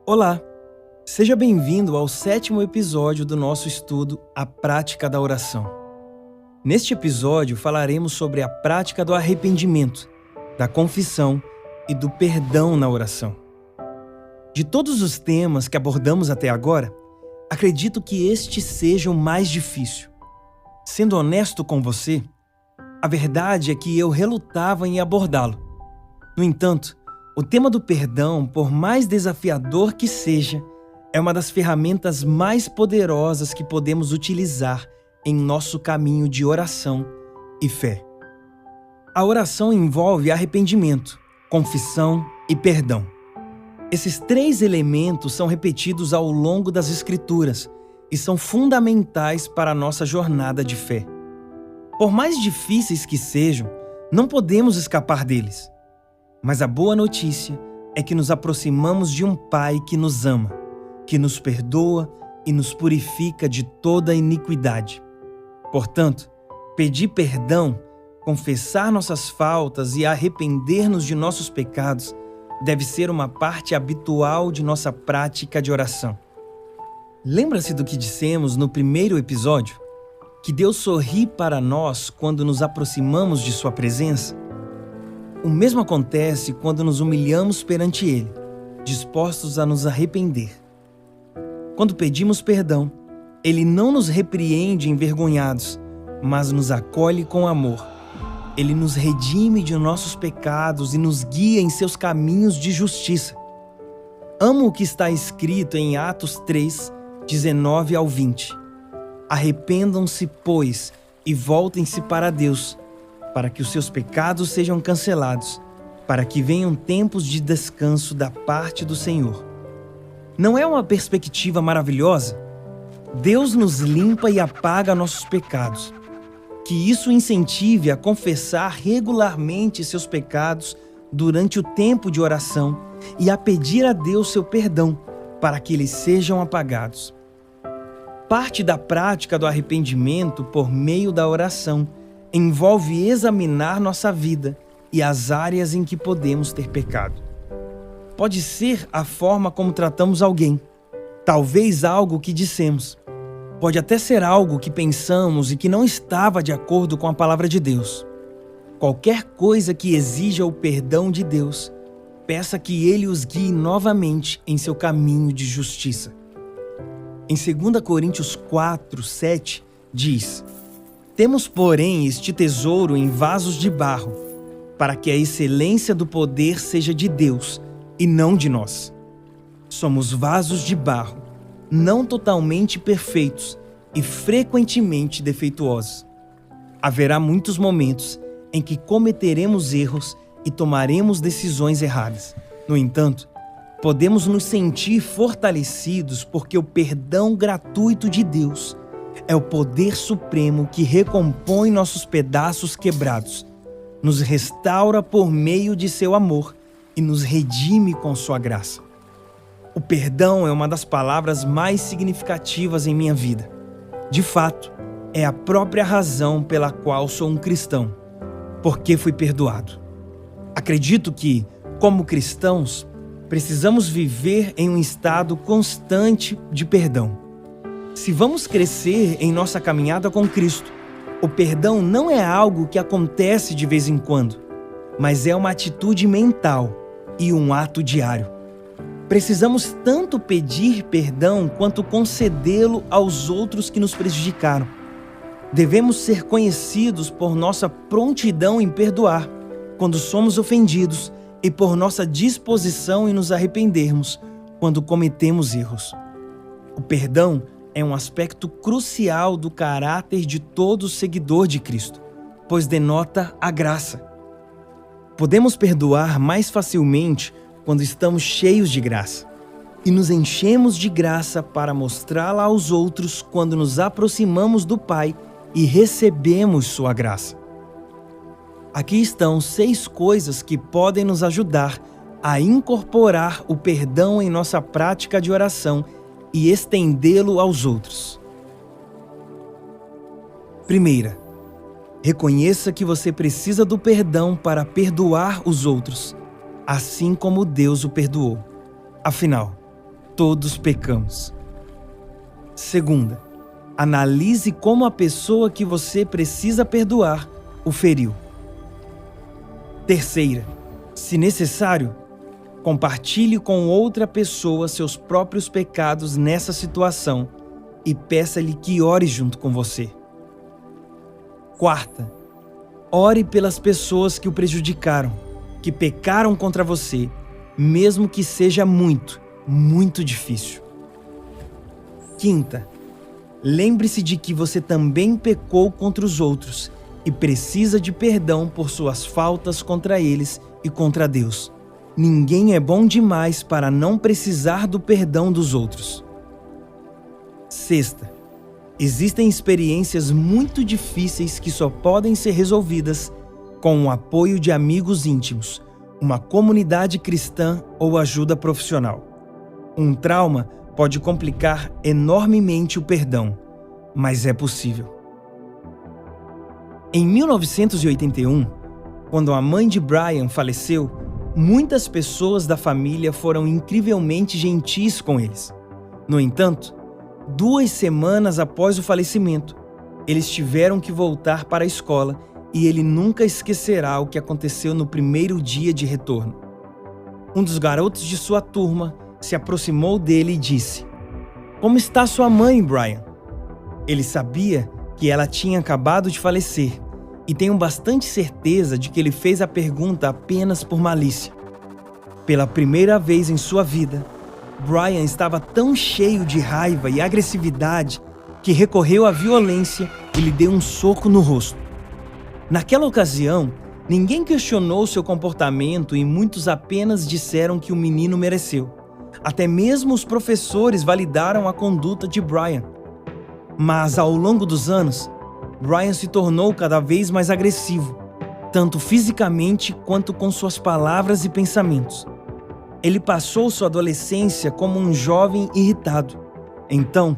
Olá, seja bem-vindo ao 7º episódio do nosso estudo A Prática da Oração. Neste episódio falaremos sobre a prática do arrependimento, da confissão e do perdão na oração. De todos os temas que abordamos até agora, acredito que este seja o mais difícil. Sendo honesto com você, a verdade é que eu relutava em abordá-lo. No entanto, o tema do perdão, por mais desafiador que seja, é uma das ferramentas mais poderosas que podemos utilizar em nosso caminho de oração e fé. A oração envolve arrependimento, confissão e perdão. Esses 3 elementos são repetidos ao longo das Escrituras e são fundamentais para a nossa jornada de fé. Por mais difíceis que sejam, não podemos escapar deles. Mas a boa notícia é que nos aproximamos de um Pai que nos ama, que nos perdoa e nos purifica de toda iniquidade. Portanto, pedir perdão, confessar nossas faltas e arrepender-nos de nossos pecados deve ser uma parte habitual de nossa prática de oração. Lembra-se do que dissemos no primeiro episódio? Que Deus sorri para nós quando nos aproximamos de sua presença? O mesmo acontece quando nos humilhamos perante Ele, dispostos a nos arrepender. Quando pedimos perdão, Ele não nos repreende envergonhados, mas nos acolhe com amor. Ele nos redime de nossos pecados e nos guia em seus caminhos de justiça. Amo o que está escrito em Atos 3, 19 ao 20. Arrependam-se, pois, e voltem-se para Deus, para que os seus pecados sejam cancelados, para que venham tempos de descanso da parte do Senhor. Não é uma perspectiva maravilhosa? Deus nos limpa e apaga nossos pecados. Que isso incentive a confessar regularmente seus pecados durante o tempo de oração e a pedir a Deus seu perdão para que eles sejam apagados. Parte da prática do arrependimento por meio da oração envolve examinar nossa vida e as áreas em que podemos ter pecado. Pode ser a forma como tratamos alguém, talvez algo que dissemos. Pode até ser algo que pensamos e que não estava de acordo com a palavra de Deus. Qualquer coisa que exija o perdão de Deus, peça que Ele os guie novamente em seu caminho de justiça. Em 2 Coríntios 4, 7, diz: Temos, porém, este tesouro em vasos de barro, para que a excelência do poder seja de Deus e não de nós. Somos vasos de barro, não totalmente perfeitos e frequentemente defeituosos. Haverá muitos momentos em que cometeremos erros e tomaremos decisões erradas. No entanto, podemos nos sentir fortalecidos porque o perdão gratuito de Deus é o poder supremo que recompõe nossos pedaços quebrados, nos restaura por meio de seu amor e nos redime com sua graça. O perdão é uma das palavras mais significativas em minha vida. De fato, é a própria razão pela qual sou um cristão, porque fui perdoado. Acredito que, como cristãos, precisamos viver em um estado constante de perdão. Se vamos crescer em nossa caminhada com Cristo, o perdão não é algo que acontece de vez em quando, mas é uma atitude mental e um ato diário. Precisamos tanto pedir perdão quanto concedê-lo aos outros que nos prejudicaram. Devemos ser conhecidos por nossa prontidão em perdoar quando somos ofendidos e por nossa disposição em nos arrependermos quando cometemos erros. O perdão é um aspecto crucial do caráter de todo seguidor de Cristo, pois denota a graça. Podemos perdoar mais facilmente quando estamos cheios de graça, e nos enchemos de graça para mostrá-la aos outros quando nos aproximamos do Pai e recebemos sua graça. Aqui estão 6 coisas que podem nos ajudar a incorporar o perdão em nossa prática de oração e estendê-lo aos outros. Primeira, reconheça que você precisa do perdão para perdoar os outros, assim como Deus o perdoou. Afinal, todos pecamos. Segunda, analise como a pessoa que você precisa perdoar o feriu. Terceira, se necessário, compartilhe com outra pessoa seus próprios pecados nessa situação e peça-lhe que ore junto com você. Quarta, ore pelas pessoas que o prejudicaram, que pecaram contra você, mesmo que seja muito, muito difícil. Quinta, lembre-se de que você também pecou contra os outros e precisa de perdão por suas faltas contra eles e contra Deus. Ninguém é bom demais para não precisar do perdão dos outros. Sexta, existem experiências muito difíceis que só podem ser resolvidas com o apoio de amigos íntimos, uma comunidade cristã ou ajuda profissional. Um trauma pode complicar enormemente o perdão, mas é possível. Em 1981, quando a mãe de Brian faleceu, muitas pessoas da família foram incrivelmente gentis com eles. No entanto, 2 semanas após o falecimento, eles tiveram que voltar para a escola e ele nunca esquecerá o que aconteceu no primeiro dia de retorno. Um dos garotos de sua turma se aproximou dele e disse: "Como está sua mãe, Brian?" Ele sabia que ela tinha acabado de falecer e tenho bastante certeza de que ele fez a pergunta apenas por malícia. Pela primeira vez em sua vida, Brian estava tão cheio de raiva e agressividade que recorreu à violência e lhe deu um soco no rosto. Naquela ocasião, ninguém questionou seu comportamento e muitos apenas disseram que o menino mereceu. Até mesmo os professores validaram a conduta de Brian. Mas ao longo dos anos, Brian se tornou cada vez mais agressivo, tanto fisicamente quanto com suas palavras e pensamentos. Ele passou sua adolescência como um jovem irritado. Então,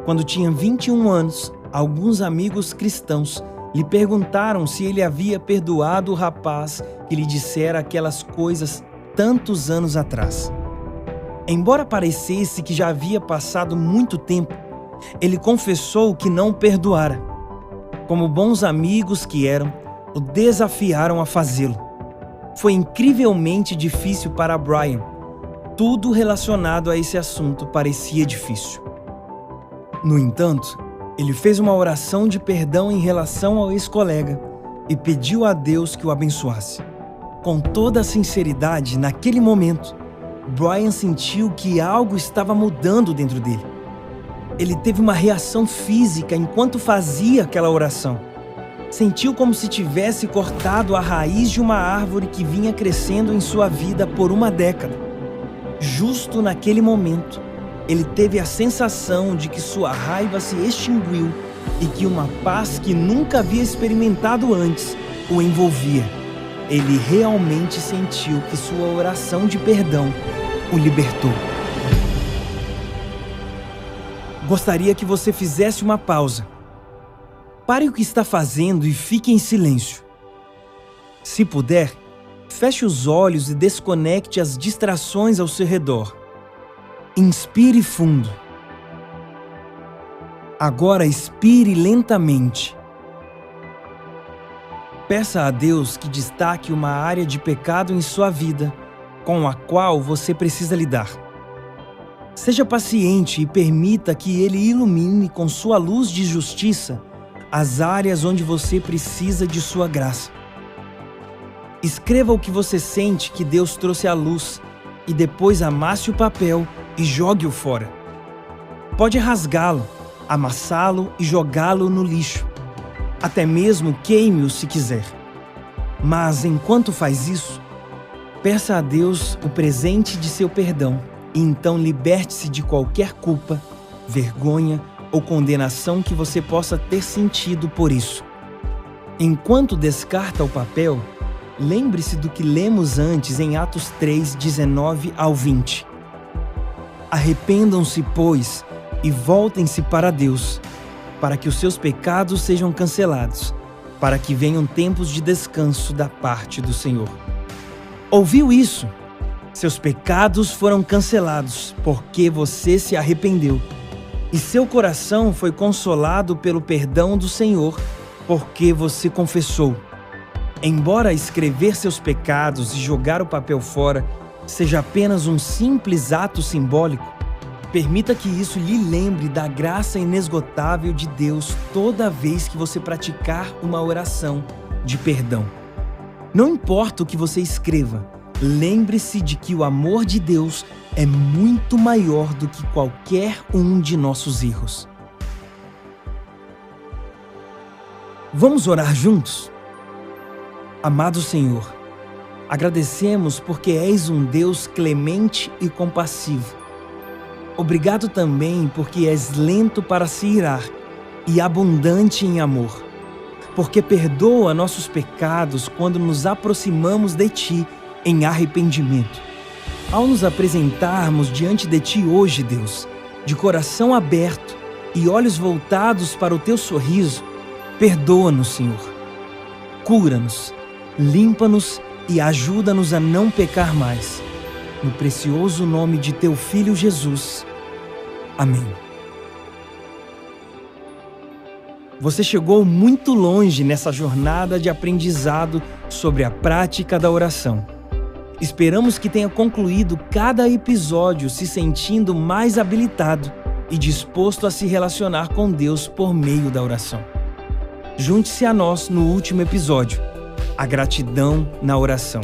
quando tinha 21 anos, alguns amigos cristãos lhe perguntaram se ele havia perdoado o rapaz que lhe dissera aquelas coisas tantos anos atrás. Embora parecesse que já havia passado muito tempo, ele confessou que não perdoara. Como bons amigos que eram, o desafiaram a fazê-lo. Foi incrivelmente difícil para Brian. Tudo relacionado a esse assunto parecia difícil. No entanto, ele fez uma oração de perdão em relação ao ex-colega e pediu a Deus que o abençoasse. Com toda a sinceridade, naquele momento, Brian sentiu que algo estava mudando dentro dele. Ele teve uma reação física enquanto fazia aquela oração. Sentiu como se tivesse cortado a raiz de uma árvore que vinha crescendo em sua vida por uma década. Justo naquele momento, ele teve a sensação de que sua raiva se extinguiu e que uma paz que nunca havia experimentado antes o envolvia. Ele realmente sentiu que sua oração de perdão o libertou. Gostaria que você fizesse uma pausa. Pare o que está fazendo e fique em silêncio. Se puder, feche os olhos e desconecte as distrações ao seu redor. Inspire fundo. Agora expire lentamente. Peça a Deus que destaque uma área de pecado em sua vida com a qual você precisa lidar. Seja paciente e permita que Ele ilumine com sua luz de justiça as áreas onde você precisa de sua graça. Escreva o que você sente que Deus trouxe à luz e depois amasse o papel e jogue-o fora. Pode rasgá-lo, amassá-lo e jogá-lo no lixo. Até mesmo queime-o se quiser. Mas enquanto faz isso, peça a Deus o presente de seu perdão e então liberte-se de qualquer culpa, vergonha ou condenação que você possa ter sentido por isso. Enquanto descarta o papel, lembre-se do que lemos antes em Atos 3, 19 ao 20. Arrependam-se, pois, e voltem-se para Deus, para que os seus pecados sejam cancelados, para que venham tempos de descanso da parte do Senhor. Ouviu isso? Seus pecados foram cancelados porque você se arrependeu. E seu coração foi consolado pelo perdão do Senhor porque você confessou. Embora escrever seus pecados e jogar o papel fora seja apenas um simples ato simbólico, permita que isso lhe lembre da graça inesgotável de Deus toda vez que você praticar uma oração de perdão. Não importa o que você escreva, lembre-se de que o amor de Deus é muito maior do que qualquer um de nossos erros. Vamos orar juntos? Amado Senhor, agradecemos porque és um Deus clemente e compassivo. Obrigado também porque és lento para se irar e abundante em amor, porque perdoa nossos pecados quando nos aproximamos de Ti em arrependimento. Ao nos apresentarmos diante de Ti hoje, Deus, de coração aberto e olhos voltados para o Teu sorriso, perdoa-nos, Senhor. Cura-nos, limpa-nos e ajuda-nos a não pecar mais. No precioso nome de Teu Filho Jesus. Amém. Você chegou muito longe nessa jornada de aprendizado sobre a prática da oração. Esperamos que tenha concluído cada episódio se sentindo mais habilitado e disposto a se relacionar com Deus por meio da oração. Junte-se a nós no último episódio, a gratidão na oração.